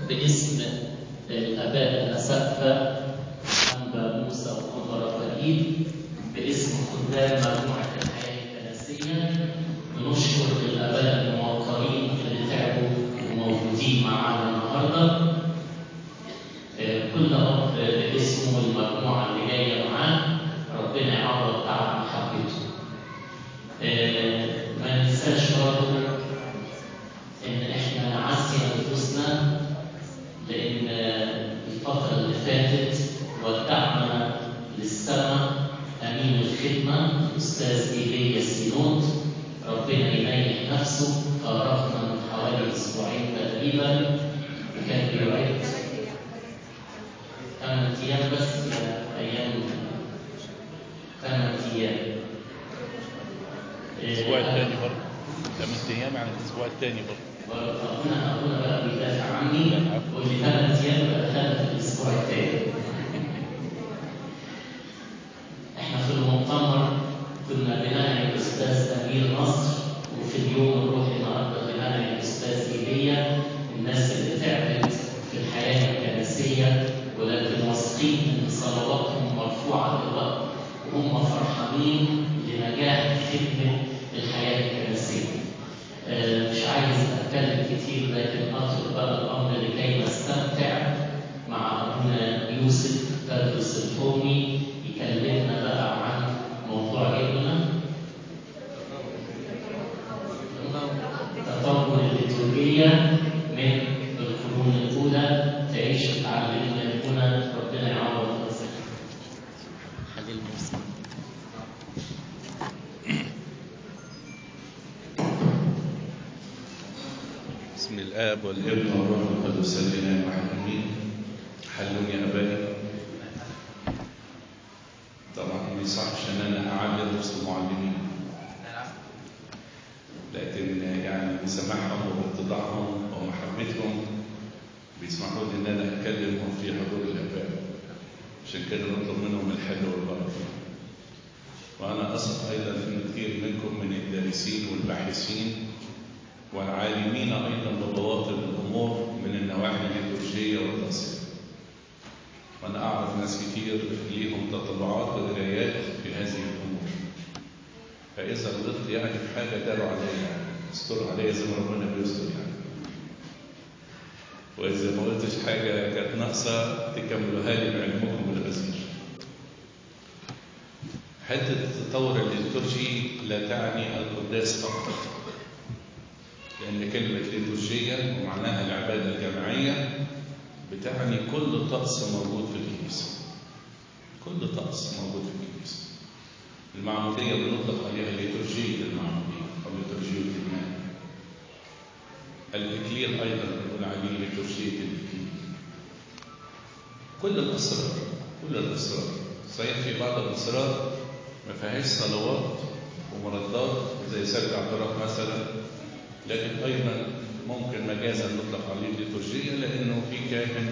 باسم الآباء الأساتذة أنبا موسى وأنبا رفائيل، باسم خدام مجموعة الحياة الكنسية، بنشكر الآباء الموقرين اللي تعبوا وموجودين معانا النهارده. كل أب باسمه والمجموعة اللي جاية معاه، ربنا يعوض تعب محبته. ما ننساش برضه إن إحنا نعزي أنفسنا، لأن الفترة اللي فاتت ودعنا للسماء أمين الخدمة الأستاذ إيليا سينود، ربنا يريح نفسه. فارقنا من حوالي أسبوعين تقريبا، وكان بيعد 8 أيام بس، أيام 8 أيام. الأسبوع الثاني برضه 8 أيام عن الأسبوع الثاني برضه. أبونا بقى بيدافع عني ويقول لي 8 أيام بقى دخلنا في الأسبوع الثاني. إحنا في المؤتمر كنا بنعي الأستاذ أمير نصر، وفي اليوم الروحي النهارده بنعي الأستاذ إيليا، الناس اللي تعبت في الحياة الكنسية، ولكن واثقين إن صلواتهم مرفوعة دلوقتي، وهم فرحانين لنجاح خدمة الحياة الكنسية. مش عايز أتكلم كتير، لكن أترك بقى الأمر لكي نستمتع مع أبونا يوسف تدرس الفومي يكلمنا بقى عن موضوع ابننا تطور الليتورجية من القرون الأولى. تعيش وتعلم من ابونا، ربنا يعوض رزقك. خليل موسى. بسم الآب والابن والروح القدس الإله واحد آمين. حلوني يا أبائي. طبعا ما يصحش إن أنا أعلم وسط المعلمين، لكن يعني بسماحهم وباتضاعهم ومحبتهم بيسمحوا لي إن أنا أتكلم في حضور الآباء، عشان كده نطلب منهم الحل والبركة. وأنا أثق أيضا في كثير منكم من الدارسين والباحثين والعالمين أيضا ببواطن الأمور من النواحي الليتورجية والتأصيل. وأنا أعرف ناس كتير ليهم تطلعات وقرايات في هذه الأمور. فإذا غلطت يعني في حاجة داروا عليا، استروا عليا زي ما ربنا بيستر يعني. وإذا ما قلتش حاجة كانت ناقصة تكملوها لي بعلمكم الغزير. حتة التطور الليتورجي لا تعني القداس فقط، لأن كلمة ليتورجية ومعناها العبادة الجماعية بتعني كل طقس موجود في الكنيسة. كل طقس موجود في الكنيسة. المعمودية بنطلق عليها ليتورجية المعمودية أو ليتورجية الإيمان. الإكليل أيضا بنقول عليه ليتورجية الإكليل. كل الأسرار صحيح في بعض الأسرار ما فيهاش صلوات ومردات زي سجد اعتراف مثلا، لكن أيضا ممكن مجازا نطلق عليه ليتورجية لأنه في كاهن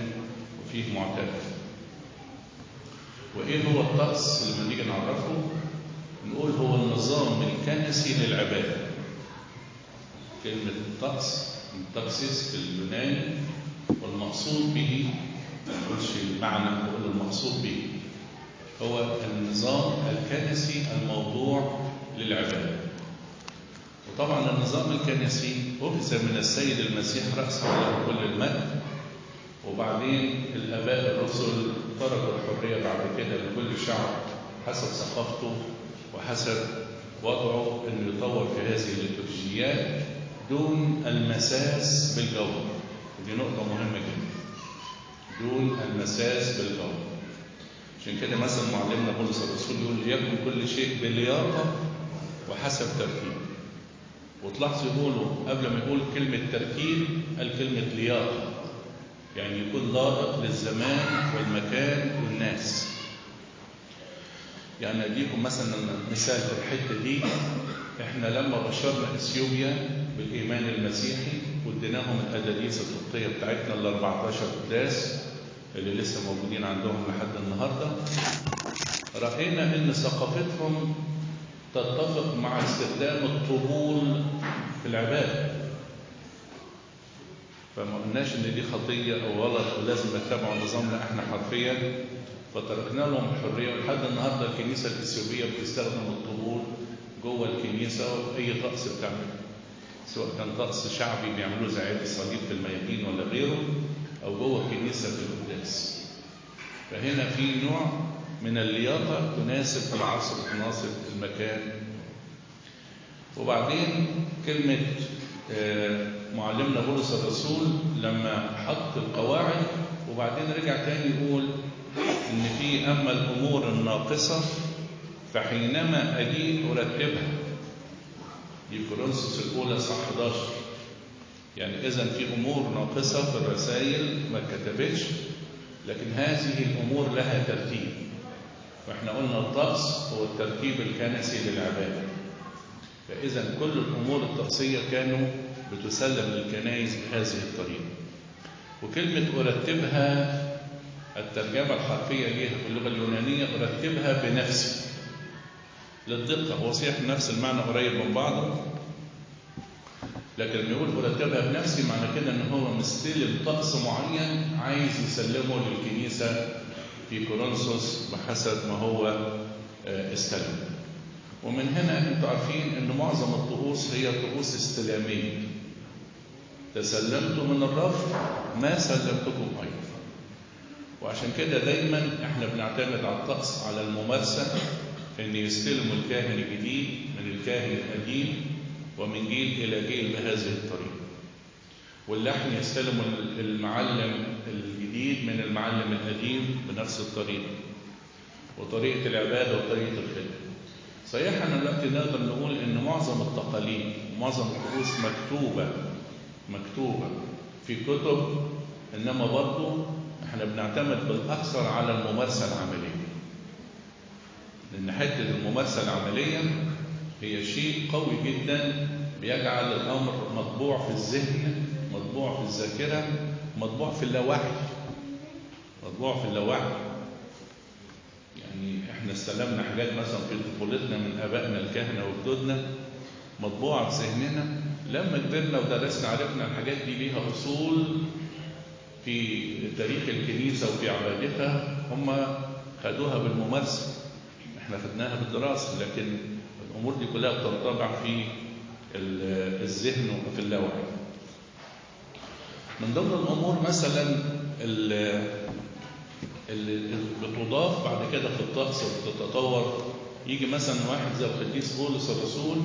وفيه معترف. وإيه هو الطقس؟ لما نيجي نعرفه نقول هو النظام الكنسي للعبادة. كلمة طقس من تقسيس في اليوناني، والمقصود به ما نقولش المعنى، نقول المقصود به هو النظام الكنسي الموضوع للعبادة. وطبعا النظام الكنسي أخذ من السيد المسيح رأسا على كل المجد، وبعدين الآباء الرسل تركوا الحرية بعد كده لكل شعب حسب ثقافته وحسب وضعه أن يطور في هذه الليتورجيات دون المساس بالجوهر. ودي نقطة مهمة جدا، دون المساس بالجوهر. عشان كده مثلا معلمنا بولس الرسول يقول ليكن كل شيء بلياقة وحسب ترتيب. وتلاحظوا يقولوا قبل ما يقول كلمة ترتيب قال كلمة لياقة، يعني يكون لائق للزمان والمكان والناس. يعني أديكم مثلا مثال في الحتة دي. احنا لما بشرنا اثيوبيا بالإيمان المسيحي واديناهم الأداديس القبطية بتاعتنا ال 14 قداس اللي لسه موجودين عندهم لحد النهارده، رأينا إن ثقافتهم تتفق مع استخدام الطبول في العبادة. فما قلناش ان دي خطيه او غلط ولازم نتبع نظامنا احنا حرفيا، فتركنا لهم الحريه. ولحد النهارده الكنيسه الاثيوبيه بتستخدم الطبول جوه الكنيسه واي طقس بتعمله، سواء كان طقس شعبي بيعملوه زي عيد الصليب في الميادين ولا غيره، او جوه الكنيسه في القداس. فهنا في نوع من اللياقه تناسب العصر وتناسب المكان. وبعدين كلمه معلمنا بولس الرسول لما حط القواعد وبعدين رجع تاني يقول ان في اما الامور الناقصه فحينما اجيء ارتبها. دي كورنثوس الاولى صح 11. يعني اذا في امور ناقصه في الرسائل ما اتكتبتش، لكن هذه الامور لها ترتيب. واحنا قلنا الطقس هو الترتيب الكنسي للعباده، فاذا كل الامور الطقسيه كانوا بتسلم للكنائس بهذه الطريقه. وكلمه ارتبها الترجمه الحرفيه ليها في اللغه اليونانيه ارتبها بنفسي للدقه. هو صحيح نفس المعنى قريب من بعضه، لكن لما يقول ارتبها بنفسي معنى كده ان هو مستلم طقس معين عايز يسلمه للكنيسه في كورنثوس بحسب ما هو استلم. ومن هنا انتم عارفين ان معظم الطقوس هي طقوس استلاميه. تسلمتم من الرب ما سلمتكم ايضا. وعشان كده دايما احنا بنعتمد على الطقس على الممارسه، ان يستلموا الكاهن الجديد من الكاهن القديم ومن جيل الى جيل بهذه الطريقه. واللحن يستلموا المعلم الجديد من المعلم القديم بنفس الطريقه. وطريقه العباده وطريقه الخدمه. صحيح احنا دلوقتي نقدر نقول ان معظم التقاليد ومعظم الطقوس مكتوبه في كتب، انما برضه احنا بنعتمد بالاكثر على الممارسه العمليه. لان حته الممارسه العمليه هي شيء قوي جدا بيجعل الامر مطبوع في الذهن، مطبوع في الذاكره، مطبوع في اللاوعي. يعني احنا استلمنا حاجات مثلا في طفولتنا من ابائنا الكهنه وجدودنا مطبوعه في ذهننا، لما كبرنا ودرسنا عرفنا الحاجات دي ليها اصول في تاريخ الكنيسه وفي عبادتها، هم خدوها بالممارسه، احنا خدناها بالدراسه، لكن الامور دي كلها بتنطبع في الذهن وفي اللاوعي. من ضمن الامور مثلا اللي بتضاف بعد كده في الطقس وبتتطور، يجي مثلا واحد زي القديس بولس الرسول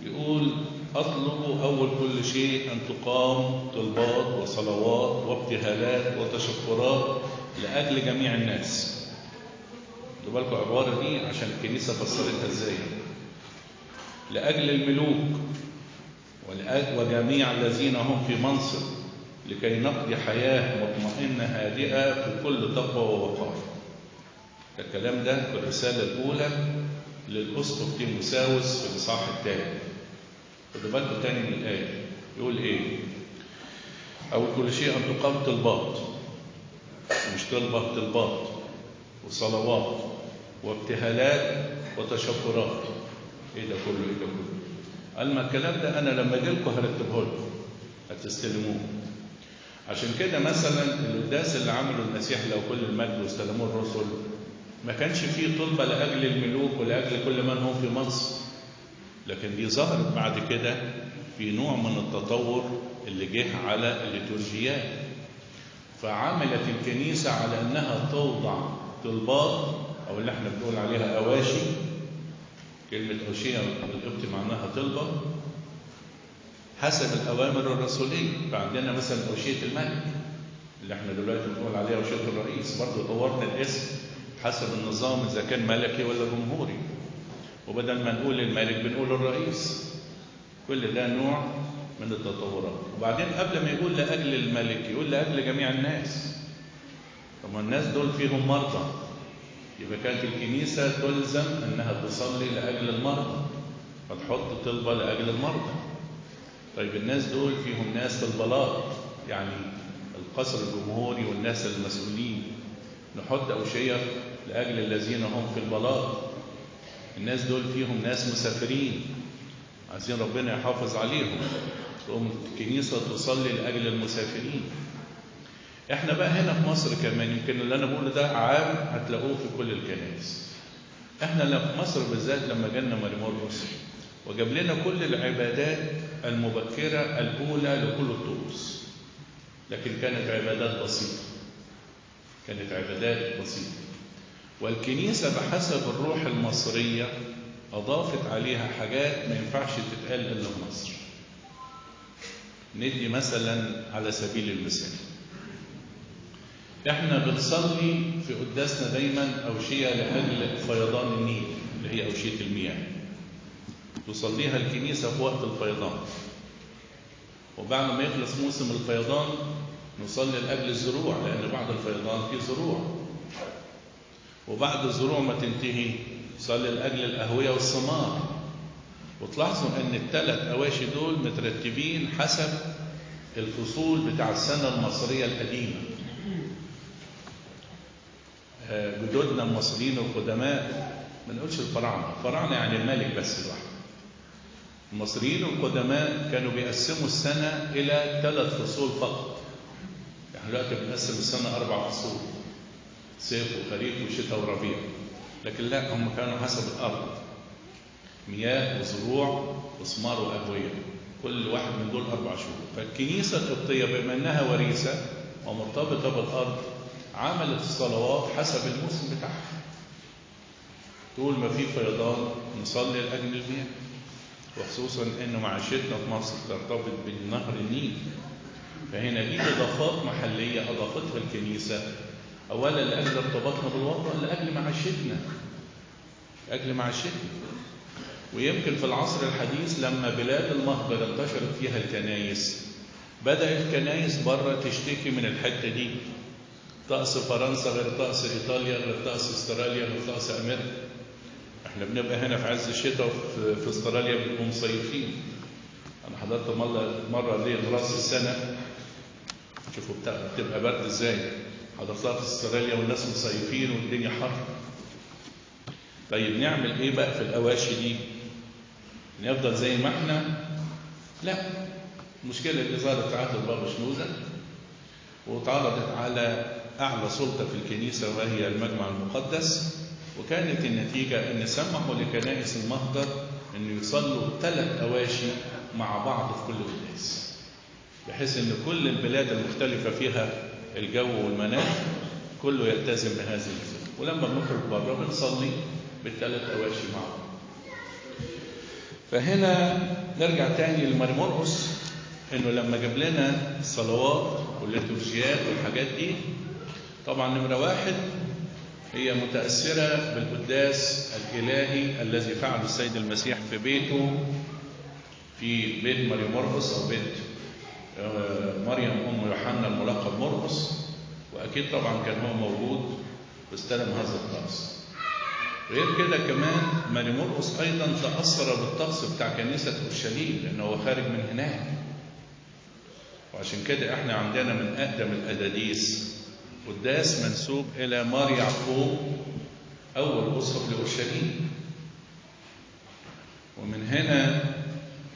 يقول اطلب اول كل شيء ان تقام طلبات وصلوات وابتهالات وتشكرات لاجل جميع الناس. خدوا بالكم العباره دي عشان الكنيسه فسرتها ازاي. لاجل الملوك وجميع الذين هم في منصب لكي نقضي حياة مطمئنة هادئة في كل تقوى ووقار. الكلام ده في الرسالة الأولى للأسقف تيموثاوس في الإصحاح الثاني. خدوا بالكم تاني من الآية يقول إيه؟ أول كل شيء أن تقام طلبات، مش طلبات وصلوات وابتهالات وتشكرات. إيه ده كله؟ قال ما الكلام ده أنا لما أجي لكم هرتبه لكم هتستلموه. عشان كده مثلا القداس اللي عمله المسيح له كل المجد واستلموه الرسل ما كانش فيه طلبة لأجل الملوك ولأجل كل من هم في منصب، لكن دي ظهرت بعد كده في نوع من التطور اللي جه على الليتورجيات. فعملت الكنيسة على أنها توضع طلبات أو اللي احنا بنقول عليها أواشي. كلمة أوشية بالقبط معناها طلبة حسب الأوامر الرسولية. فعندنا مثلا أوشية الملك اللي احنا دلوقتي بنقول عليها أوشية الرئيس، برضه طورنا الاسم حسب النظام إذا كان ملكي ولا جمهوري، وبدل ما نقول الملك بنقول الرئيس. كل ده نوع من التطورات. وبعدين قبل ما يقول لأجل الملك يقول لأجل جميع الناس. طب الناس دول فيهم مرضى، يبقى كانت الكنيسة تلزم أنها تصلي لأجل المرضى فتحط طلبة لأجل المرضى. طيب الناس دول فيهم ناس في البلاط، يعني القصر الجمهوري والناس المسؤولين، نحط أوشية لأجل الذين هم في البلاط. الناس دول فيهم ناس مسافرين عايزين ربنا يحافظ عليهم، تقوم الكنيسة تصلي لأجل المسافرين. احنا بقى هنا في مصر كمان، يمكن اللي انا بقوله ده عام هتلاقوه في كل الكنائس. احنا في مصر بالذات لما جالنا ماري مرقس وجاب لنا كل العبادات المبكرة الأولى لكل الطقوس، لكن كانت عبادات بسيطة، كانت عبادات بسيطة، والكنيسة بحسب الروح المصرية أضافت عليها حاجات ما ينفعش تتقال إلا في مصر. ندي مثلا على سبيل المثال، احنا بنصلي في قداسنا دايما أوشية لأجل فيضان النيل اللي هي أوشية المياه، تصليها الكنيسة في وقت الفيضان، وبعد ما يخلص موسم الفيضان نصلي لأجل الزروع، لأن بعد الفيضان في زروع، وبعد الزروع ما تنتهي نصلي لأجل الأهوية والثمار. وتلاحظوا أن الثلاث أواشي دول مترتبين حسب الفصول بتاع السنة المصرية القديمة. جدودنا المصريين القدماء، ما نقولش الفراعنة يعني الملك بس لوحده. المصريين القدماء كانوا بيقسموا السنة إلى 3 فصول فقط. يعني دلوقتي بنقسم السنة 4 فصول، صيف وخريف وشتاء وربيع، لكن لا، هم كانوا حسب الأرض، مياه وزروع وثمار وأهوية، كل واحد من دول 4 شهور. فالكنيسة القبطية بما أنها وريثة ومرتبطة بالأرض عملت الصلوات حسب الموسم بتاعها. طول ما في فيضان نصلي لأجل المياه، وخصوصا أن معيشتنا في مصر ترتبط بالنهر النيل، فهنا دي إضافات محلية أضافتها الكنيسة، أولا لأجل ارتباطنا بالوطن، لأجل معيشتنا، لأجل معيشتنا. ويمكن في العصر الحديث لما بلاد المهجر انتشرت فيها الكنائس، بدأت الكنائس بره تشتكي من الحتة دي، طقس فرنسا غير طقس إيطاليا غير طقس استراليا غير طقس أمريكا. احنا بنبقى هنا في عز الشتاء في استراليا بنبقوا مصيفين. أنا حضرت مرة ليه راس السنة، شوفوا بتبقى برد ازاي، حضرتها في استراليا والناس مصيفين والدنيا حر. طيب نعمل ايه بقى في الأواشي دي؟ نفضل زي ما احنا؟ لا، المشكلة اللي ظهرت في عهد البابا شنودة واتعرضت على أعلى سلطة في الكنيسة وهي المجمع المقدس، وكانت النتيجة أن سمحوا لكنائس المهجر أن يصلوا 3 أواشي مع بعض في كل قداس، بحيث أن كل البلاد المختلفة فيها الجو والمناخ كله يلتزم بهذه الفكرة. ولما بنخرج بره بنصلي ب3 أواشي مع بعض. فهنا نرجع تاني لماري مرقس، انه لما جاب لنا الصلوات والليتورجيات والحاجات دي، طبعا نمرة 1 هي متأثرة بالقداس الإلهي الذي فعله السيد المسيح في بيته، في بيت ماري مرقس أو بيت مريم أم يوحنا الملقب مرقس، وأكيد طبعا كان هو موجود واستلم هذا الطقس. غير كده كمان ماري مرقس أيضا تأثر بالطقس بتاع كنيسة أورشليم، لأنه هو خارج من هناك، وعشان كده احنا عندنا من أقدم الأداديس قداس منسوب إلى مار يعقوب أول أسقف لأورشليم. ومن هنا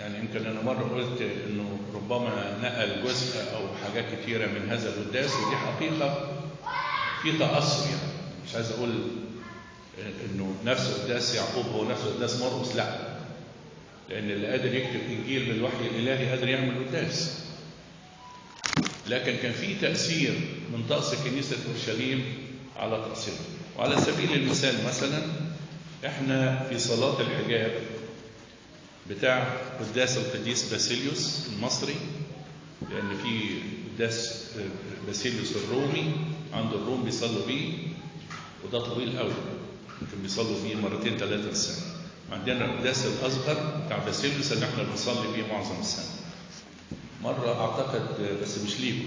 يعني يمكن أنا مرة قلت إنه ربما نقل جزء أو حاجات كثيرة من هذا القداس، ودي حقيقة في تأثر، يعني مش عايز أقول إنه نفس قداس يعقوب هو نفس قداس مرقس، لا، لأن اللي قادر يكتب إنجيل بالوحي الإلهي قادر يعمل قداس، لكن كان في تأثير من طقس كنيسة أورشليم على طقسنا. وعلى سبيل المثال مثلا احنا في صلاة الحجاب بتاع قداس القديس باسيليوس المصري، لأن في قداس باسيليوس الرومي عند الروم بيصلوا بيه، وده طويل قوي، يمكن بيصلوا بيه 2-3 في السنة. عندنا القداس الأصغر بتاع باسيليوس اللي احنا بنصلي بيه معظم السنة. مرة أعتقد بس مش ليكم،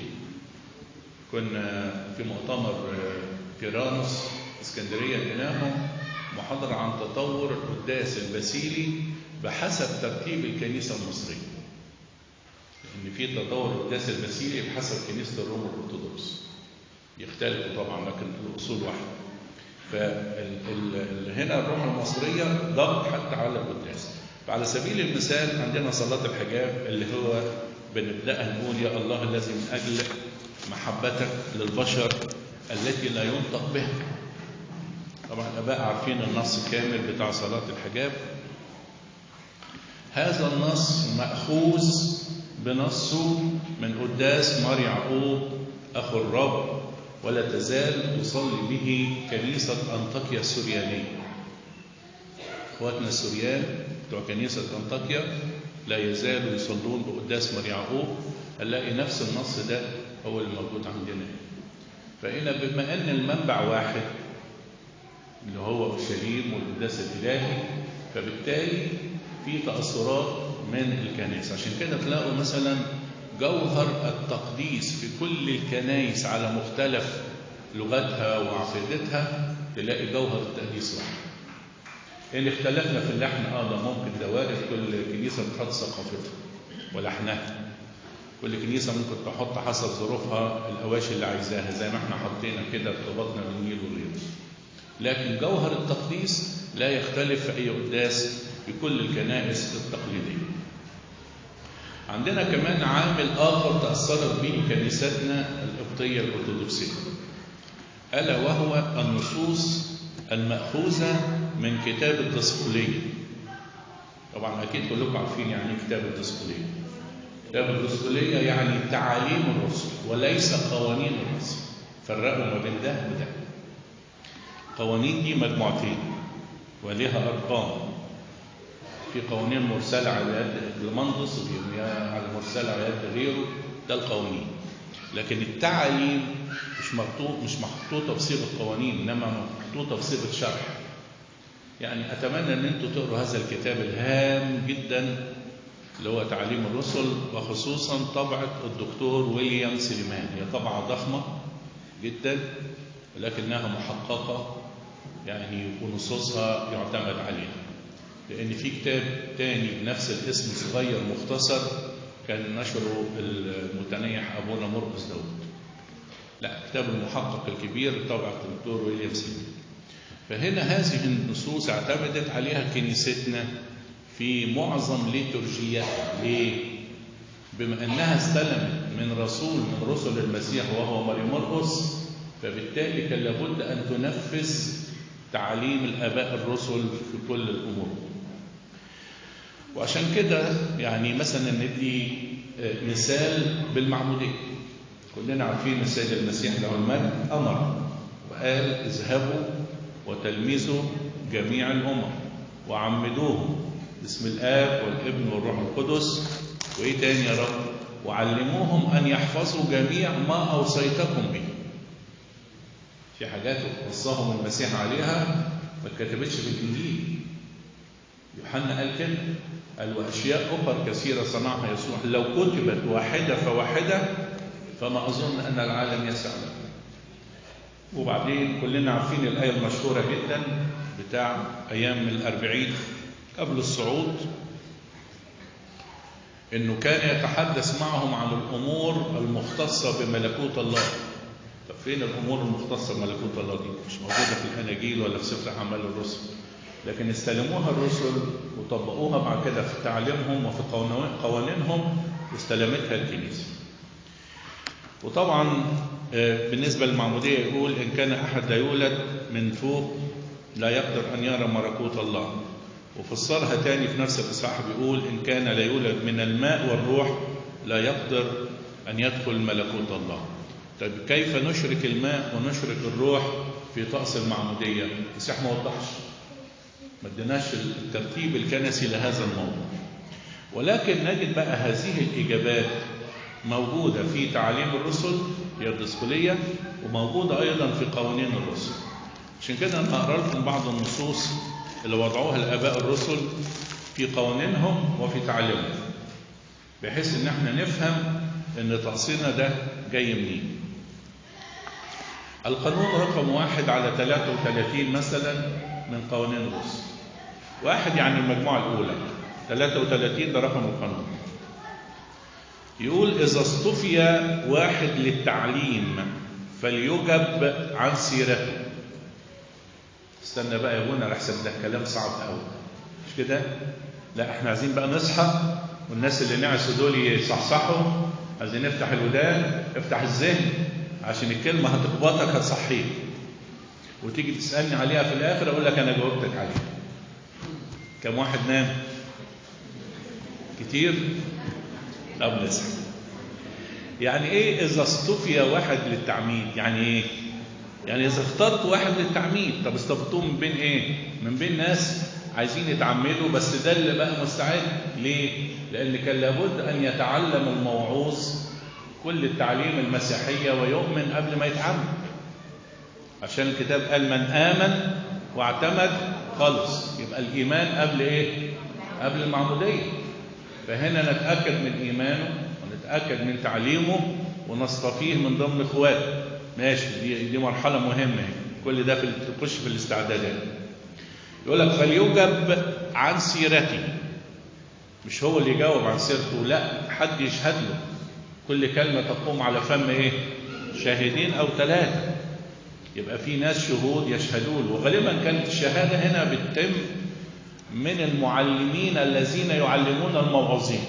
كنا في مؤتمر كيرانوس اسكندرية، لقيناهم محاضرة عن تطور القداس الباسيلي بحسب ترتيب الكنيسة المصرية، لأن في تطور القداس الباسيلي بحسب كنيسة الروم الأرثوذكس، يختلفوا طبعا لكن الأصول واحدة. فهنا الروح المصرية ضغط حتى على القداس. فعلى سبيل المثال عندنا صلاة الحجاب اللي هو بنبدأها نقول يا الله الذي من أجل محبتك للبشر التي لا ينطق بها. طبعا الآباء عارفين النص كامل بتاع صلاة الحجاب. هذا النص مأخوذ بنصه من قداس مار يعقوب أخو الرب، ولا تزال تصلي به كنيسة أنطاكيا السوريانية. إخواتنا السوريان بتوع كنيسة أنطاكيا لا يزالوا يصلون بقداس مار يعقوب. هنلاقي نفس النص ده هو الموجود عندنا. فإن بما أن المنبع واحد اللي هو أورشليم والقداس الإلهي، فبالتالي في تأثرات من الكنائس. عشان كده تلاقوا مثلا جوهر التقديس في كل الكنائس على مختلف لغتها وعقيدتها، تلاقي جوهر التقديس واحد. إن اختلفنا في اللحن ده ممكن ده وارد، كل كنيسة بتحط ثقافتها ولحنها. كل كنيسة ممكن تحط حسب ظروفها الأواشي اللي عايزاها، زي ما احنا حطينا كده ارتباطنا بالنيل والغيره. لكن جوهر التقديس لا يختلف في أي قداس في كل الكنائس التقليدية. عندنا كمان عامل آخر تأثرت به كنيستنا القبطية الأرثوذكسية، ألا وهو النصوص المأخوذة من كتاب الدسقلية. طبعا أكيد كلكم عارفين يعني كتاب الدسقلية. كتاب الدسقلية يعني تعاليم الرسل وليس قوانين الرسل. فرقوا ما بين ده وده. قوانين دي مجموعتين ولها أرقام. في قوانين مرسلة على يد المندس، وفي على مرسلة على يد غيره، ده القوانين. لكن التعاليم مش محطوطة بصيغة قوانين، إنما محطوطة بصيغة شرح. يعني أتمنى أن أنتم تقروا هذا الكتاب الهام جدا اللي هو تعاليم الرسل، وخصوصا طبعة الدكتور ويليام سليمان. هي طبعة ضخمة جدا ولكنها محققة يعني، ونصوصها يعتمد عليها. لأن في كتاب تاني بنفس الاسم صغير مختصر كان نشره المتنيح أبونا مرقس داود. لا، كتاب المحقق الكبير طبعة الدكتور ويليام سليمان. فهنا هذه النصوص اعتمدت عليها كنيستنا في معظم ليتورجياتها. ليه؟ بما أنها استلمت من رسول من رسل المسيح وهو ماري مرقس، فبالتالي كان لابد أن تنفذ تعاليم الآباء الرسل في كل الأمور. وعشان كده يعني مثلا ندي مثال بالمعمودية. كلنا عارفين السيد المسيح له المجد أمر وقال اذهبوا وتلمذوا جميع الأمم وعمدوهم باسم الآب والابن والروح القدس، وإيه تاني يا رب؟ وعلموهم أن يحفظوا جميع ما أوصيتكم به. في حاجات وصاهم المسيح عليها ما اتكتبتش في الإنجيل. يوحنا قال كده، قال وأشياء أخرى كثيرة صنعها يسوع لو كتبت واحدة فواحدة فما أظن أن العالم يسع له. وبعدين كلنا عارفين الآية المشهورة جدا بتاع أيام الأربعين قبل الصعود، إنه كان يتحدث معهم عن الأمور المختصة بملكوت الله. طب فين الأمور المختصة بملكوت الله دي؟ مش موجودة في الأناجيل ولا في سفر أعمال الرسل، لكن استلموها الرسل وطبقوها بعد كده في تعليمهم وفي قوانينهم واستلمتها الكنيسة. وطبعا بالنسبة للمعمودية يقول إن كان أحد لا يولد من فوق لا يقدر أن يرى ملكوت الله. وفسرها تاني في نفس الإصحاح بيقول إن كان لا يولد من الماء والروح لا يقدر أن يدخل ملكوت الله. طيب كيف نشرك الماء ونشرك الروح في طقس المعمودية؟ المسيح ما وضحش، ما اديناش الترتيب الكنسي لهذا الموضوع. ولكن نجد بقى هذه الإجابات موجودة في تعاليم الرسل هي الدسقلية، وموجودة أيضا في قوانين الرسل. عشان كده أنا هقرأ لكم بعض النصوص اللي وضعوها الآباء الرسل في قوانينهم وفي تعاليمهم، بحيث إن احنا نفهم إن طقسنا ده جاي منين. القانون رقم 1 على 33 مثلا من قوانين الرسل. 1 يعني المجموعة الأولى، 33 ده رقم القانون. يقول إذا اصطفي واحد للتعليم فليجب عن سيرته. استنى بقى يا ابونا لحسن ده كلام صعب قوي، مش كده؟ لا احنا عايزين بقى نصحى والناس اللي نعسوا دول يصحصحوا. عايزين نفتح الودان، افتح الذهن، عشان الكلمة هتخبطك هتصحيك، وتيجي تسألني عليها في الآخر أقول لك أنا جاوبتك عليها. كم واحد نام؟ كتير؟ طب نسأل. يعني إيه إذا اصطفي واحد للتعميد؟ يعني إيه؟ يعني إذا اخترت واحد للتعميد، طب اصطفتوه من بين إيه؟ من بين ناس عايزين يتعمدوا، بس ده اللي بقى مستعد. ليه؟ لأن كان لابد أن يتعلم الموعوظ كل التعليم المسيحية ويؤمن قبل ما يتعمد، عشان الكتاب قال من آمن واعتمد خلص. يبقى الإيمان قبل إيه؟ قبل المعمودية. فهنا نتأكد من إيمانه ونتأكد من تعليمه ونصطفيه من ضمن إخواته. ماشي، دي مرحلة مهمة. كل ده تخش في الاستعدادات. يقول لك فليجب عن سيرته. مش هو اللي يجاوب عن سيرته، لا، حد يشهد له. كل كلمة تقوم على فم إيه؟ شاهدين أو 3. يبقى في ناس شهود يشهدون. وغالبا كانت الشهادة هنا بتتم من المعلمين الذين يعلمون الموعظين.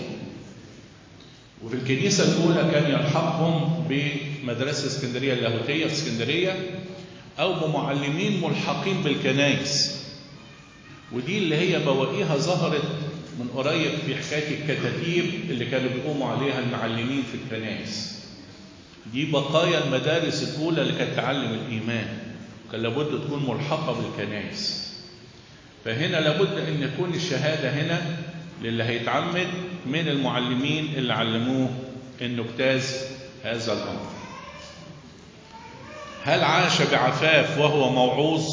وفي الكنيسة الأولى كان يلحقهم بمدرسة اسكندرية اللاهوتية في اسكندرية، أو بمعلمين ملحقين بالكنائس. ودي اللي هي بواقيها ظهرت من قريب في حكاية الكتاتيب اللي كانوا بيقوموا عليها المعلمين في الكنائس. دي بقايا المدارس الأولى اللي كانت تعلم الإيمان، كان لابد تكون ملحقة بالكنائس. فهنا لابد أن يكون الشهادة هنا للي هيتعمد من المعلمين اللي علموه أنه اجتاز هذا الأمر. هل عاش بعفاف وهو موعوظ؟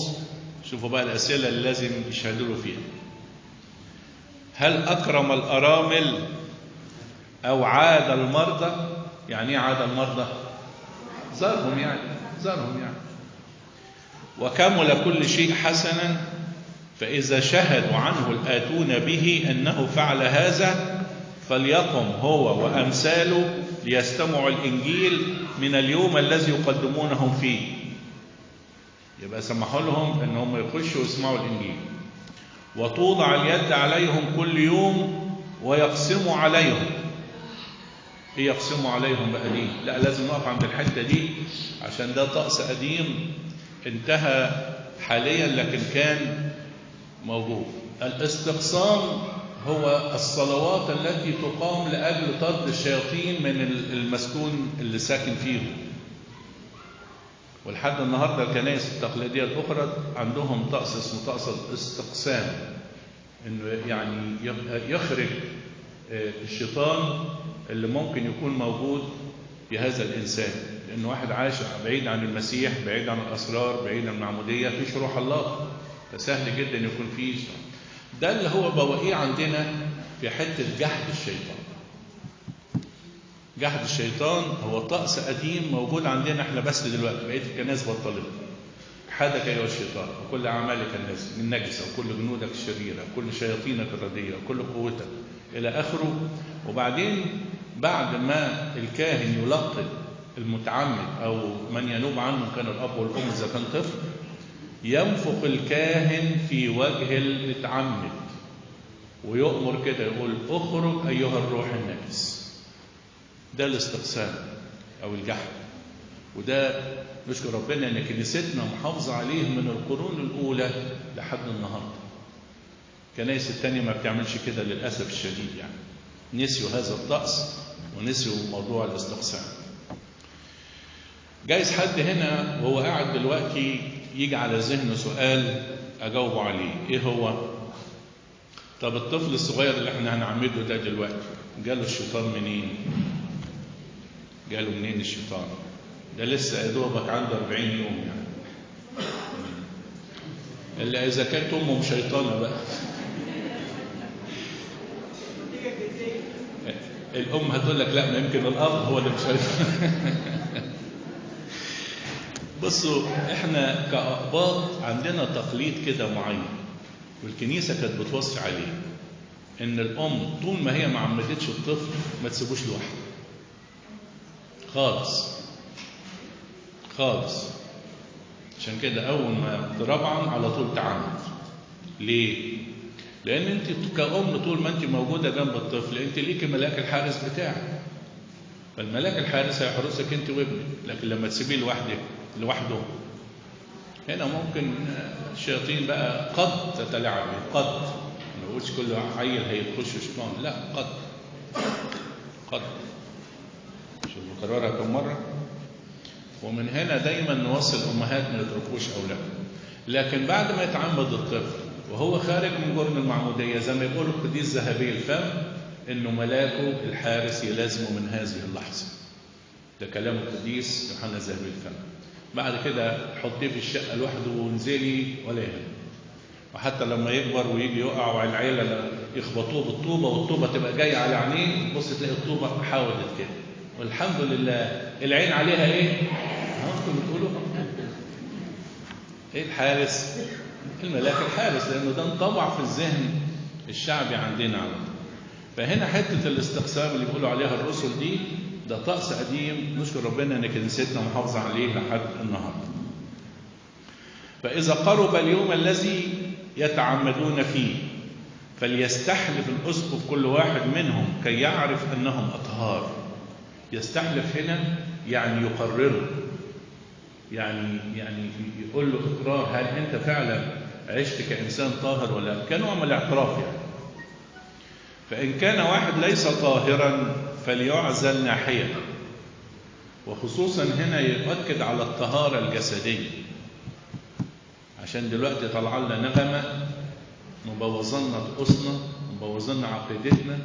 شوفوا بقى الأسئلة اللي لازم يشهدوا له فيها. هل أكرم الأرامل أو عاد المرضى؟ يعني ايه عاد المرضى؟ زارهم يعني. وكمل كل شيء حسنا، فإذا شهدوا عنه الآتون به أنه فعل هذا فليقم هو وأمثاله ليستمعوا الإنجيل من اليوم الذي يقدمونهم فيه. يبقى سمحوا لهم أنهم يخشوا ويسمعوا الإنجيل. وتوضع اليد عليهم كل يوم ويقسموا عليهم. ايه يقسموا عليهم بقى دي؟ لا، لازم نقف عند الحته دي عشان ده طقس قديم انتهى حاليا لكن كان موجود. الاستقسام هو الصلوات التي تقام لاجل طرد الشياطين من المسكون اللي ساكن فيهم. ولحد النهارده الكنائس التقليديه الاخرى عندهم طقس اسمه طقس الاستقسام، انه يعني يخرج الشيطان اللي ممكن يكون موجود في هذا الإنسان، لأن واحد عايش بعيد عن المسيح، بعيد عن الأسرار، بعيد عن المعمودية، فيش روح الله، فسهل جدا يكون فيه. ده اللي هو بواقيه عندنا في حتة جحد الشيطان. جحد الشيطان هو طقس قديم موجود عندنا احنا بس دلوقتي، بقية الكنائس بطلت. حدك أيها الشيطان وكل أعمالك النجسة وكل جنودك الشريرة وكل شياطينك الرديئة وكل قوتك إلى آخره. وبعدين بعد ما الكاهن يلقن المتعمد أو من ينوب عنه كان الأب والأم إذا كان طفل، ينفخ الكاهن في وجه المتعمد ويؤمر كده يقول اخرج أيها الروح النجس. ده الاستقسام أو الجحد. وده نشكر ربنا ان كنيستنا محافظه عليه من القرون الاولى لحد النهارده. الكنائس الثانيه ما بتعملش كده للاسف الشديد، يعني نسيوا هذا الطقس ونسيوا موضوع الاستقسام. جايز حد هنا وهو قاعد دلوقتي يجي على ذهنه سؤال اجاوبه عليه، ايه هو؟ طب الطفل الصغير اللي احنا هنعمده ده دلوقتي جاله الشيطان منين؟ جاله منين الشيطان؟ ده لسه يا دوبك عنده 40 يوم يعني. الا اذا كانت امه شيطانه بقى. الام هتقول لك لا، ما يمكن الاب هو اللي مش شيطان. بصوا، احنا كأقباط عندنا تقليد كده معين، والكنيسه كانت بتوصي عليه ان الام طول ما هي ما عمدتش الطفل ما تسيبوش لوحده خالص خالص. عشان كده اول ما تربعن على طول تعمد. ليه؟ لأن أنت كأم طول ما أنت موجودة جنب الطفل أنت ليكي ملاك الحارس بتاعك، فالملاك الحارس هيحرسك أنت وابنك. لكن لما تسيبيه لوحده هنا ممكن الشياطين بقى قد تتلاعب، قد ما نقولش كل عيل هيخش شيطان، لا قد شوف بكررها كم مرة. ومن هنا دايما نوصي الأمهات ما يتركوش أولادهم. لكن بعد ما يتعمد الطفل وهو خارج من جرن المعمودية زي ما يقول القديس ذهبي الفم إنه ملاكه الحارس يلازمه من هذه اللحظة. ده كلام القديس يوحنا ذهبي الفم. بعد كده حطيه في الشقة لوحده وانزلي ولا يهم. وحتى لما يكبر ويجي يقع والعيلة يخبطوه بالطوبة والطوبة تبقى جاية على عينيه، تبص تلاقي الطوبة حاولت كده، والحمد لله العين عليها ايه؟ انتم بتقولوا ايه الحارس؟ الملاك الحارس، لانه ده انطبع في الذهن الشعبي عندنا على طول. فهنا حته الاستقسام اللي بيقولوا عليها الرسل دي ده طقس قديم نشكر ربنا ان كنيستنا محافظه عليه لحد النهارده. فاذا قرب اليوم الذي يتعمدون فيه فليستحلف الاسقف كل واحد منهم كي يعرف انهم اطهار. يستحلف هنا يعني يقرره، يعني يقول له اقرار، هل انت فعلا عشت كانسان طاهر ولا لا؟ كنوع من الاعتراف يعني. فان كان واحد ليس طاهرا فليعزل ناحيه، وخصوصا هنا يؤكد على الطهاره الجسديه، عشان دلوقتي طلع لنا نغمه مبوظنا طقوسنا مبوظنا عقيدتنا،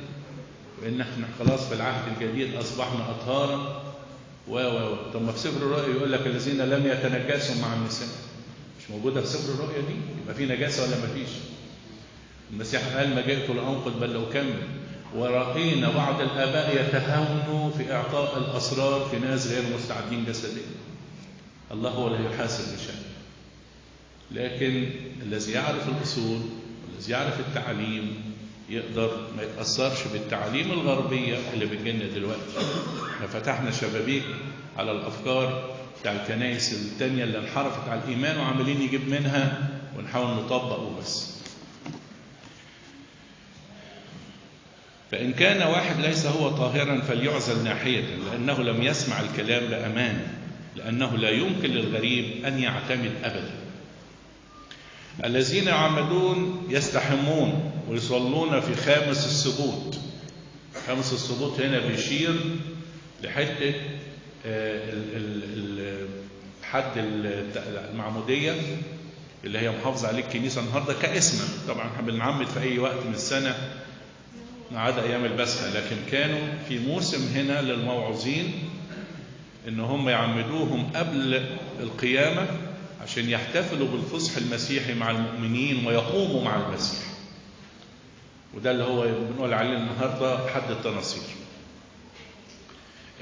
وان احنا خلاص في العهد الجديد اصبحنا اطهارا طب ما في سفر الرؤيا يقول لك الذين لم يتنجسوا مع النساء، مش موجوده في سفر الرؤيا دي؟ يبقى في نجاسه ولا ما فيش؟ المسيح قال ما جئت لانقض بل لاكمل. ورأينا بعض الاباء يتهاونوا في اعطاء الاسرار في ناس غير مستعدين جسديا. الله هو اللي يحاسب بشأن، لكن الذي يعرف الاصول والذي يعرف التعليم يقدر ما يتأثرش بالتعليم الغربية اللي بتجينا دلوقتي. احنا فتحنا شبابيك على الأفكار بتاع الكنائس التانية اللي انحرفت على الإيمان وعمالين يجيب منها ونحاول نطبق وبس. فإن كان واحد ليس هو طاهرا فليعزل ناحية لأنه لم يسمع الكلام بأمان، لأنه لا يمكن للغريب أن يعتمد أبدا. الذين يعمدون يستحمون ويصلون في خامس السبوت. خامس السبوت هنا بيشير لحتة حد المعمودية اللي هي محافظة عليه الكنيسة النهاردة كاسما. طبعا احنا بنعمد في أي وقت من السنة ما عدا أيام البسخة، لكن كانوا في موسم هنا للموعظين إن هم يعمدوهم قبل القيامة عشان يحتفلوا بالفصح المسيحي مع المؤمنين ويقوموا مع المسيح. وده اللي هو بنقول عليه النهارده حد التناصير.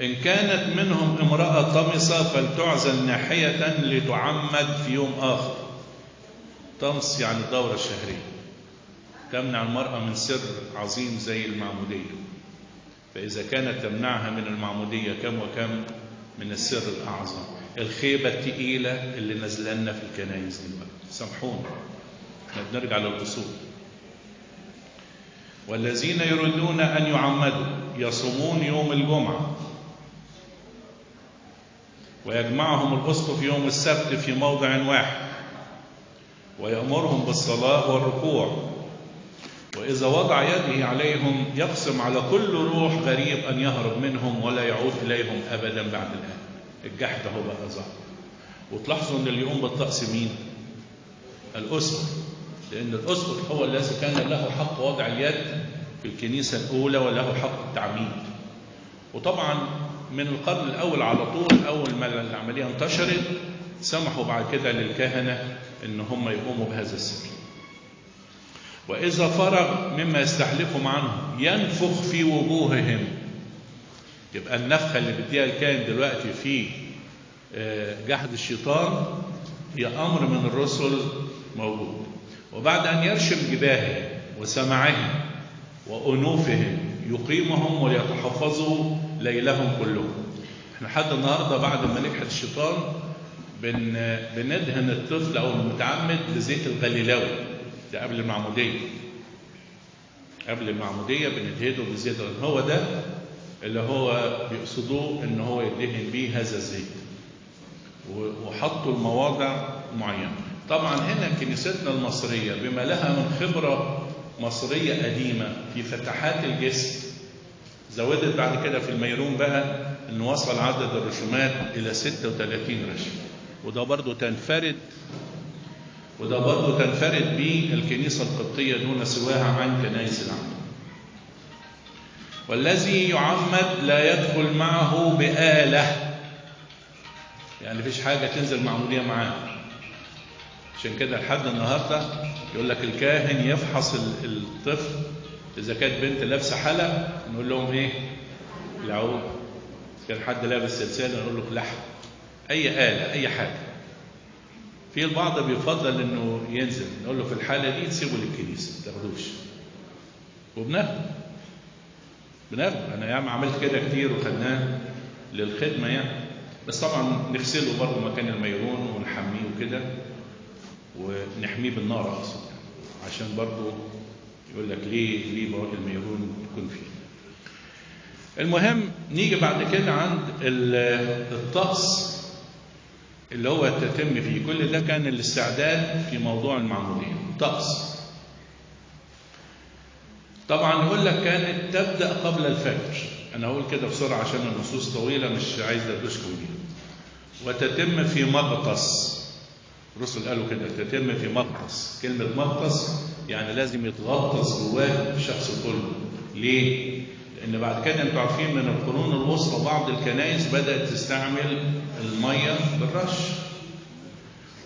إن كانت منهم امرأة طمسة فلتعزل ناحية لتعمد في يوم آخر. طمس يعني الدورة الشهرية، تمنع المرأة من سر عظيم زي المعمودية. فإذا كانت تمنعها من المعمودية كم وكم من السر الأعظم، الخيبة الثقيلة اللي نزلنا في الكنائس دلوقتي. سامحونا احنا بنرجع للأصول. والذين يريدون أن يعمدوا يصومون يوم الجمعة ويجمعهم الأسقف يوم السبت في موضع واحد ويأمرهم بالصلاة والركوع، وإذا وضع يده عليهم يقسم على كل روح غريب أن يهرب منهم ولا يعود إليهم أبدا بعد الآن. الجحد هو بقى ظهر. وتلاحظوا أن اللي يقوم بالطقس مين؟ الأسقف، لأن الأسقف هو الذي كان له حق وضع اليد في الكنيسة الأولى وله حق التعميد. وطبعا من القرن الأول على طول أول ما العملية انتشرت سمحوا بعد كده للكهنة أن هم يقوموا بهذا السر. وإذا فرغ مما يستحلفهم عنه ينفخ في وجوههم. يبقى النفخة اللي بديها الكاهن دلوقتي في جحد الشيطان هي أمر من الرسل موجود. وبعد أن يرشم جباههم وسمعهم وأنوفهم يقيمهم وليتحفظوا ليلهم كلهم. احنا حتى النهارده بعد ما نجحد الشيطان بندهن الطفل أو المتعمد بزيت الغليلاوي ده قبل المعمودية. قبل المعمودية بندهنه بزيت. هو ده اللي هو بيقصدوه ان هو يدهن بيه هذا الزيت، وحطوا المواضع معينة. طبعا هنا كنيستنا المصرية بما لها من خبرة مصرية قديمة في فتحات الجسم، زودت بعد كده في الميرون بقى ان وصل عدد الرسومات الى 36 رسم. وده برضو تنفرد به الكنيسة القبطية دون سواها عن كنائس العالم. والذي يعمد لا يدخل معه بآلة، يعني مفيش حاجة تنزل معمودية معاه. عشان كده لحد النهارده يقول لك الكاهن يفحص الطفل اذا كانت بنت لابسه حلق نقول لهم ايه؟ العود. كان حد لابس سلسله نقول له لحم. اي آلة اي حاجه. في البعض بيفضل انه ينزل، نقول له في الحاله دي تسيبه للكنيسه ما تاخدوش. وبناخده انا يعني عملت كده كتير وخدناه للخدمه يعني. بس طبعا نغسله برضه مكان الميرون ونحميه وكده، ونحميه بالنار اقصد يعني. عشان برضه يقول لك ليه بواقي الميرون يكون فيه. المهم نيجي بعد كده عند الطقس اللي هو تتم فيه. كل ده كان الاستعداد في موضوع المعمودية. طقس طبعا يقول لك كانت تبدأ قبل الفجر. أنا هقول كده بسرعة عشان النصوص طويلة مش عايز أدوشكم بيها. وتتم في مغطس. الرسل قالوا كده تتم في مغطس. كلمة مغطس يعني لازم يتغطس جواه الشخص كله. ليه؟ لأن بعد كده أنتوا عارفين من القرون الوسطى بعض الكنائس بدأت تستعمل المية بالرش،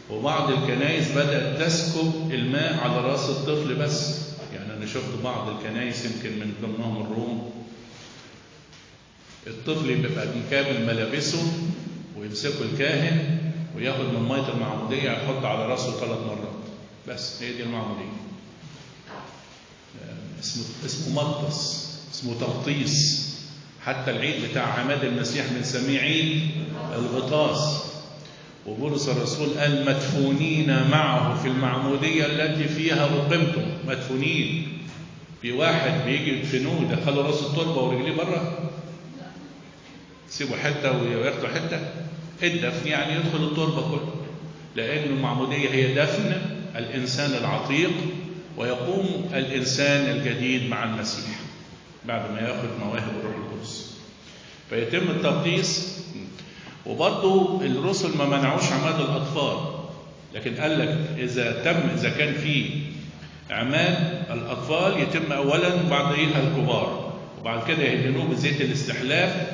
وبعض الكنائس بدأت تسكب الماء على رأس الطفل بس. يعني أنا شفت بعض الكنائس يمكن من ضمنهم الروم، الطفل بيبقى مكابل ملابسه ويمسكه الكاهن وياخد من مية المعمودية يحط على رأسه 3 مرات بس. هي دي المعمودية. اسمه مغطس، اسمه تغطيس. حتى العيد بتاع عماد المسيح بنسميه عيد الغطاس. وبولس الرسول قال مدفونين معه في المعمودية التي فيها أقمتم. مدفونين. في واحد بيجي يدفنوه يدخلوا راس التربة ورجليه بره، سيبوا حتة وياخدوا حتة. الدفن يعني يدخل التربة كله، لأن المعمودية هي دفن الإنسان العتيق ويقوم الإنسان الجديد مع المسيح بعد ما ياخذ مواهب الروح القدس. فيتم التقديس. وبرضه الرسل ما منعوش عماد الأطفال، لكن قال لك إذا كان في عماد الأطفال يتم أولا بعدها الكبار، وبعد كده يهدنوه بزيت الاستحلاف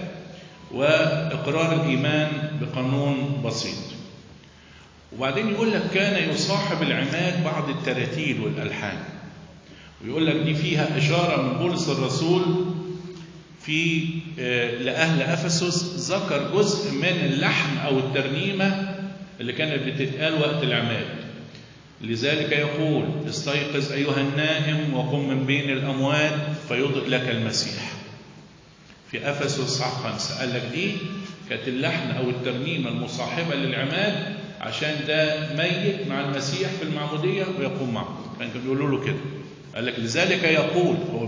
وإقرار الإيمان بقانون بسيط. وبعدين يقول لك كان يصاحب العماد بعض التراتيل والألحان. ويقول لك دي فيها إشارة من بولس الرسول في لأهل أفسس، ذكر جزء من اللحن أو الترنيمة اللي كانت بتتقال وقت العماد. لذلك يقول استيقظ أيها النائم وقم من بين الأموات فيضئ لك المسيح. في أفسس صح 5 قال لك دي كانت اللحن أو الترنيمة المصاحبة للعماد، عشان ده ميت مع المسيح في المعمودية ويقوم معه. كانوا بيقولوا له كده. قال لك لذلك يقول، هو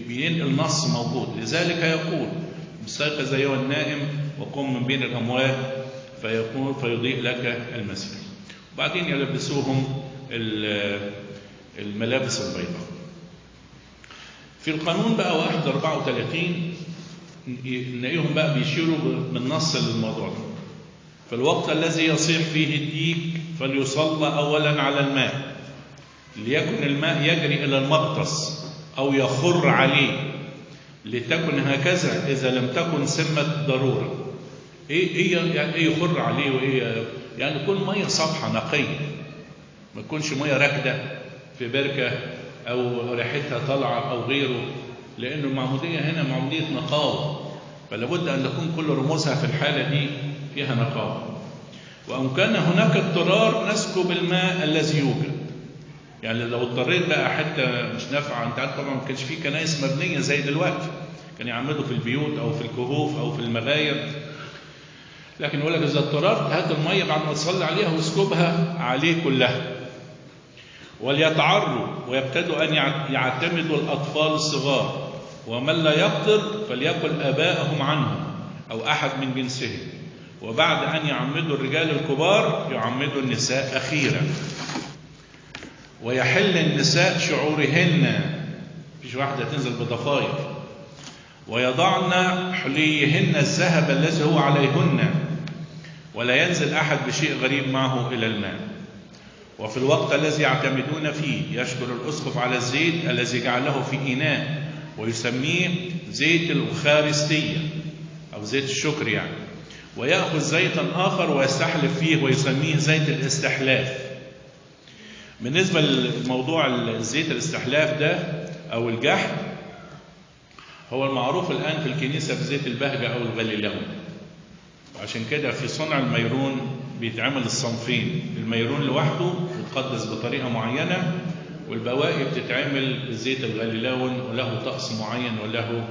بينقل نص موجود. لذلك يقول استيقظ أيها النائم وقم من بين الأموات فيضيء لك المسيح. وبعدين يلبسوهم الملابس البيضاء. في القانون بقى 1:34 نلاقيهم بقى بيشيروا بالنص للموضوع ده. في الوقت الذي يصيح فيه الديك فليصلى أولا على الماء، ليكن الماء يجري إلى المغطس أو يخر عليه، لتكن هكذا إذا لم تكن سمة ضرورة. إيه يخر عليه؟ وإيه يعني؟ يكون مية صبحة نقية، ما تكونش مية راكدة في بركة أو ريحتها طالعة أو غيره، لأن المعمودية هنا معمودية نقاوة، فلا بد أن تكون كل رموزها في الحالة دي فيها نقاوة. وأن كان هناك اضطرار نسكب الماء الذي يوجد. يعني لو اضطريت بقى حتى مش نافعة، أنت عارف طبعا ما كانش فيه كنائس مبنية زي دلوقتي، كان يعمدوا في البيوت أو في الكهوف أو في المغاير، لكن يقول لك إذا اضطررت هات المية بعد ما تصلي عليها واسكبها عليه كلها. وليتعروا ويبتدوا أن يعتمدوا الأطفال الصغار، ومن لا يقدر فليقل آبائهم عنهم أو أحد من جنسهم، وبعد أن يعمدوا الرجال الكبار يعمدوا النساء أخيرا. ويحل النساء شعورهن، مفيش واحدة تنزل بضفاير، ويضعن حليهن الذهب الذي هو عليهن، ولا ينزل أحد بشيء غريب معه إلى الماء. وفي الوقت الذي يعتمدون فيه يشكر الأسقف على الزيت الذي جعله في إناء ويسميه زيت الأخارستية أو زيت الشكر يعني، ويأخذ زيتا آخر ويستحلف فيه ويسميه زيت الاستحلاف. بالنسبة لموضوع الزيت الاستحلاف ده أو الجحد، هو المعروف الآن في الكنيسة بزيت البهجة أو الغليلون. وعشان كده في صنع الميرون بيتعمل الصنفين، الميرون لوحده بيتقدس بطريقة معينة، والبواقي بتتعمل بزيت الغليلون وله طقس معين وله.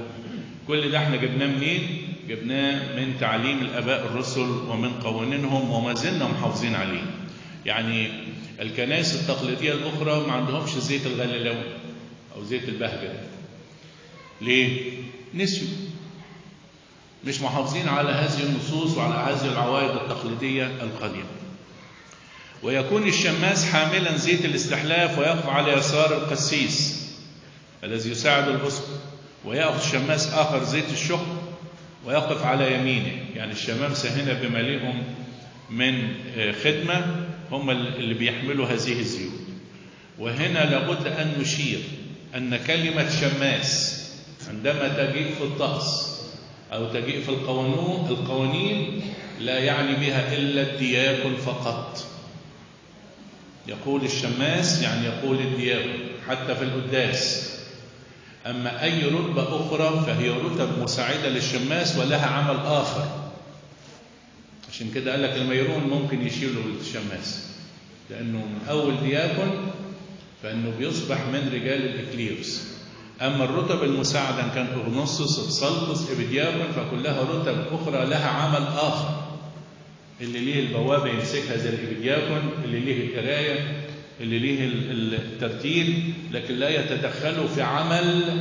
كل ده احنا جبناه منين؟ جبناه من تعليم الآباء الرسل ومن قوانينهم، وما زلنا محافظين عليه. يعني الكنائس التقليدية الأخرى ما عندهمش زيت الغليلون أو زيت البهجة. ليه؟ نسيوا، مش محافظين على هذه النصوص وعلى هذه العوائد التقليدية القديمة. ويكون الشماس حاملا زيت الاستحلاف ويقف على يسار القسيس الذي يساعد الأسقف، ويأخذ شماس آخر زيت الشكر ويقف على يمينه. يعني الشمامسة هنا بما لهم من خدمة هم اللي بيحملوا هذه الزيوت. وهنا لابد أن نشير أن كلمة شماس عندما تجيء في الطقس أو تجيء في القوانين لا يعني بها إلا الدياكون فقط. يقول الشماس يعني يقول الدياكون حتى في القداس. أما أي رتبة أخرى فهي رتب مساعدة للشماس ولها عمل آخر. عشان كده قال لك الميرون ممكن يشيله الشماس، لأنه من أول دياكون فإنه بيصبح من رجال الإكليروس. أما الرتب المساعدة كان أغنوسوس، إبسلطس، إبدياكون، فكلها رتب أخرى لها عمل آخر. اللي ليه البوابة يمسكها زي الإبدياكون، اللي ليه القراية، اللي ليه الترتيب، لكن لا يتدخلوا في عمل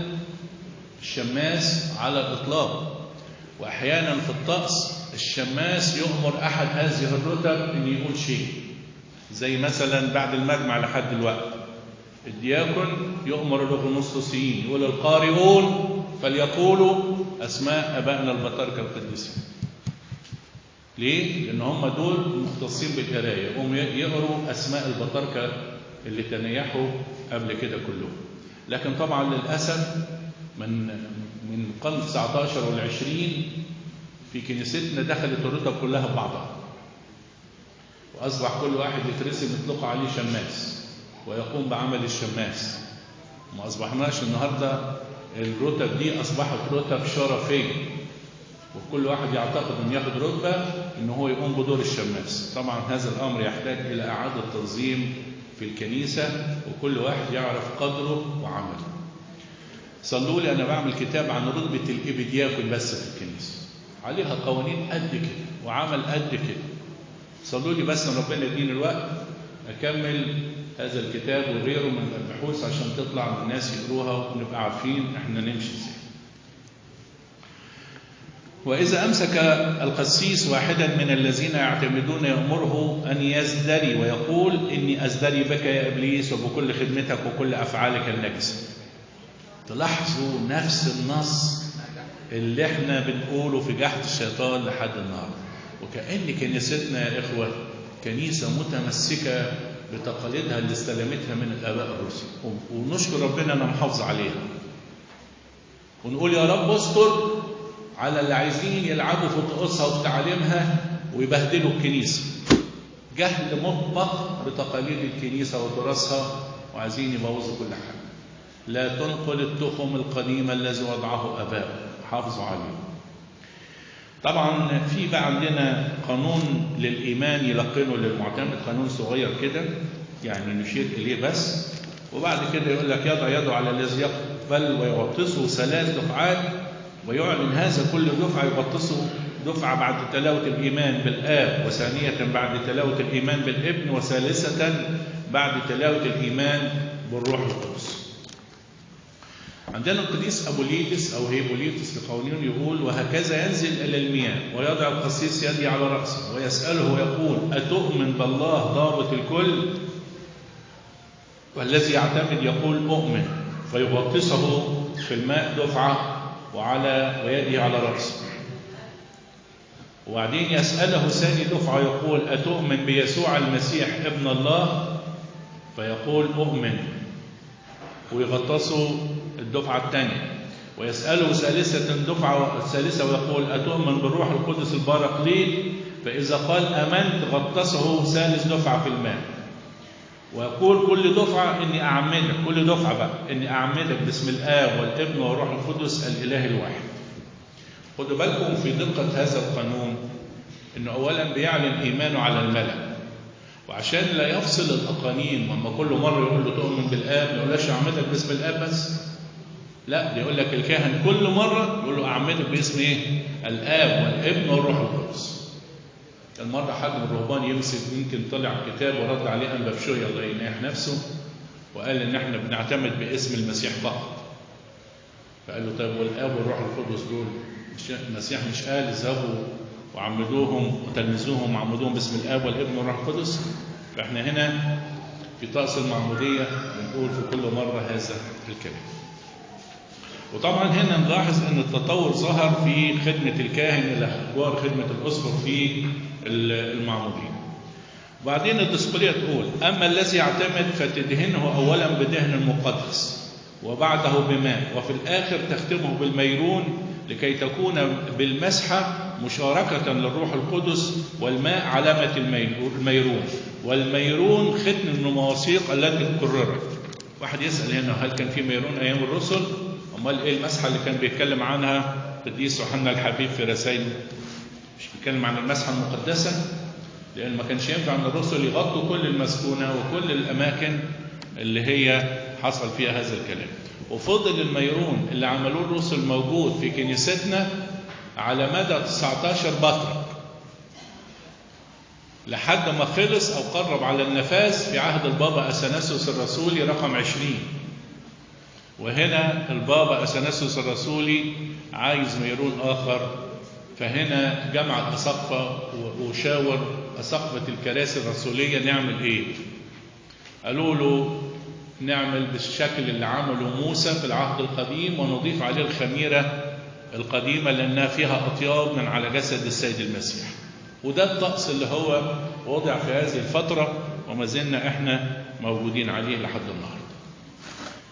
الشماس على الإطلاق. وأحيانا في الطقس الشماس يؤمر أحد هذه الرتب أن يقول شيء، زي مثلا بعد المجمع لحد الوقت الدياكون يؤمر الأغنوسطسيين يقول القارئون فليقولوا أسماء أبائنا البطاركة القديسين. ليه؟ لأن هم دول مختصين بالقراية، هم يقروا أسماء البطاركة اللي تنيحوا قبل كده كلهم. لكن طبعا للأسف من القرن 19 وال20 في كنيستنا دخلت الرتب كلها ببعضها، وأصبح كل واحد يترسم يطلق عليه شماس ويقوم بعمل الشماس. ما أصبحناش النهاردة الرتب دي أصبحت رتب شرفية، وكل واحد يعتقد أن ياخد رتبة أنه هو يقوم بدور الشماس. طبعا هذا الأمر يحتاج إلى إعادة تنظيم في الكنيسة، وكل واحد يعرف قدره وعمله. صلوا لي، أنا بعمل كتاب عن رتبة الإبدياكون بس في الكنيسة، عليها قوانين قد كده وعمل قد كده. صلوا لي بس ربنا يديني الوقت أكمل هذا الكتاب وغيره من البحوث عشان تطلع الناس يقروها ونبقى عارفين احنا نمشي ازاي. وإذا أمسك القسيس واحدا من الذين يعتمدون يأمره أن يزدري ويقول إني أزدري بك يا إبليس وبكل خدمتك وكل أفعالك النجسة. تلاحظوا نفس النص اللي احنا بنقوله في جحد الشيطان لحد النهارده. وكأن كنيستنا يا إخوة كنيسة متمسكة بتقاليدها اللي استلمتها من الآباء الرسل، ونشكر ربنا أنها محافظة عليها، ونقول يا رب استر على اللي عايزين يلعبوا في طقوسها وفي تعليمها ويبهدلوا الكنيسة. جهل مطبق بتقاليد الكنيسة وتراثها وعايزين يبوظوا كل حاجة. لا تنقل التخم القديم الذي وضعه آباء، حافظوا عليه. طبعا في بقى عندنا قانون للإيمان يلقنه للمعتمد، قانون صغير كده يعني نشير إليه بس، وبعد كده يقول لك يضع يده على الذي يقبل ويغطسه 3 دفعات، ويعلن هذا كل دفعة يغطسه دفعة بعد تلاوة الإيمان بالآب، وثانية بعد تلاوة الإيمان بالابن، وثالثة بعد تلاوة الإيمان بالروح القدس. عندنا القديس أبوليتس أو هيبوليتس في قانون يقول: وهكذا ينزل إلى المياه ويضع القسيس يدي على رأسه ويسأله ويقول: أتؤمن بالله ضابط الكل؟ والذي يعتمد يقول: أؤمن، فيغطسه في الماء دفعة ويده على رأسه. وبعدين يسأله ثاني دفعة يقول: أتؤمن بيسوع المسيح ابن الله؟ فيقول: أؤمن، ويغطسه الدفعة الثانية. ويسأله دفعة ثالثة ويقول: أتؤمن بالروح القدس البارقليط؟ فإذا قال أمنت غطسه ثالث دفعة في الماء. ويقول كل دفعة إني أعمدك، كل دفعة بقى إني أعمدك باسم الآب والابن والروح القدس الإله الواحد. خدوا بالكم في دقة هذا القانون إنه أولا بيعلن إيمانه على الملأ، وعشان لا يفصل الأقانيم وما كل مرة يقول له تؤمن بالآب ما يقولش أعمدك باسم الآب بس، لا، بيقول لك الكاهن كل مرة يقول له أعمدك باسم إيه؟ الآب والابن والروح القدس. المرة حد من الرهبان يمكن طلع كتاب ورد عليه أنبا بشوية الله يناح نفسه وقال إن إحنا بنعتمد باسم المسيح فقط. فقال له: طيب والآب والروح القدس دول المسيح مش قال اذهبوا وعمدوهم وتلمذوهم وعمدوهم باسم الآب والابن والروح القدس؟ فإحنا هنا في طقس المعمودية بنقول في كل مرة هذا الكلام. وطبعا هنا نلاحظ أن التطور ظهر في خدمة الكاهن إلى جوار خدمة الأسقف في المعمودية. وبعدين الدسقلية تقول: أما الذي يعتمد فتدهنه أولا بدهن مقدس وبعده بماء وفي الآخر تختمه بالميرون لكي تكون بالمسحة مشاركة للروح القدس، والماء علامة الميرون، والميرون ختم المواثيق التي قررت. واحد يسأل هنا: هل كان في ميرون أيام الرسل؟ أمال إيه المسحة اللي كان بيتكلم عنها القديس يوحنا الحبيب في رسائله؟ مش بيتكلم عن المسحة المقدسة؟ لأن ما كانش ينفع أن الرسل يغطوا كل المسكونة وكل الأماكن اللي هي حصل فيها هذا الكلام. وفضل الميرون اللي عملوه الرسل موجود في كنيستنا على مدى 19 بطرك لحد ما خلص أو قرب على النفاذ في عهد البابا أثناسيوس الرسولي رقم 20. وهنا البابا أثناسيوس الرسولي عايز ميرون آخر، فهنا جمع الأساقفة وشاور أساقفة الكراسي الرسولية نعمل إيه؟ قالوا له: نعمل بالشكل اللي عمله موسى في العهد القديم ونضيف عليه الخميرة القديمة لأنها فيها أطياب من على جسد السيد المسيح. وده الطقس اللي هو وضع في هذه الفترة وما زلنا إحنا موجودين عليه لحد النهاردة.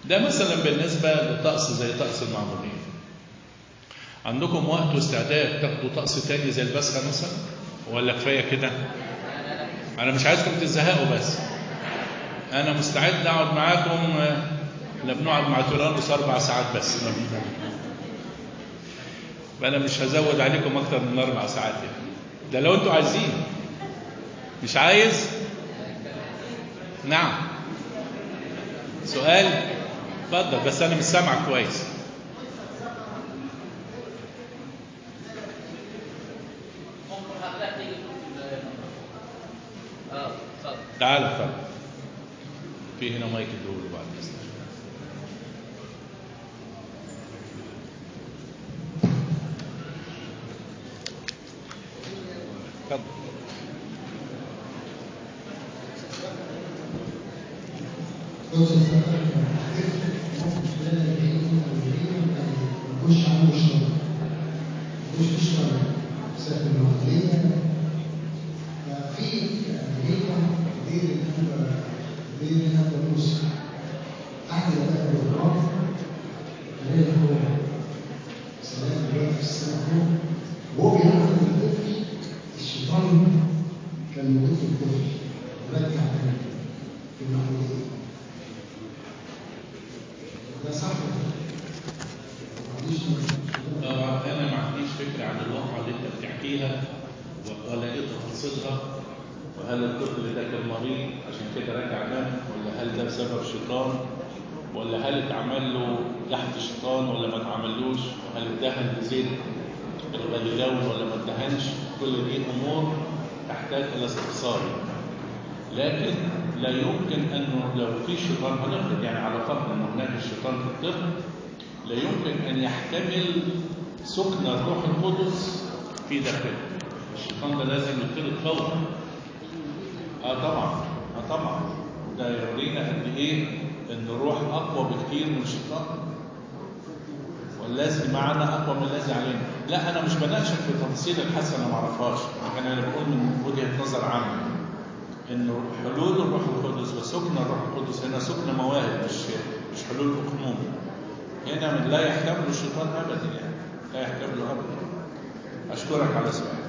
ده مثلا بالنسبة لطقس زي طقس المعمودية. عندكم وقت واستعداد تاخدوا طقس تاني زي البسخة مثلا؟ ولا كفاية كده؟ أنا مش عايزكم تزهقوا، بس أنا مستعد أقعد معاكم. احنا بنقعد مع تورانوس 4 ساعات بس، فأنا مش هزود عليكم أكتر من 4 ساعات يعني. ده لو أنتوا عايزين. مش عايز؟ نعم. سؤال؟ اتفضل، بس أنا مش سامعك كويس. تعال اتفضل. في هنا مايك الدول بعد اذنك. لكن لا يمكن انه لو في شيطان، هنفرض يعني على فرض ان هناك الشيطان في الطفل، لا يمكن ان يحتمل سكن الروح القدس في داخله. الشيطان ده لازم يطرد فورا. طبعا ده يورينا قد ايه ان الروح اقوى بكتير من الشيطان، والذي معنا اقوى من الذي علينا. لا انا مش بناقشك في تفاصيل الحاسه، انا ما اعرفهاش، لكن انا بقول من وجهه نظر عامه انه حلول الروح القدس وسكن الروح القدس هنا سكن مواهب، مش حلول اقنوم. هنا لا يحتمل الشيطان ابدا، يعني لا يحتمله ابدا. اشكرك على سؤالك.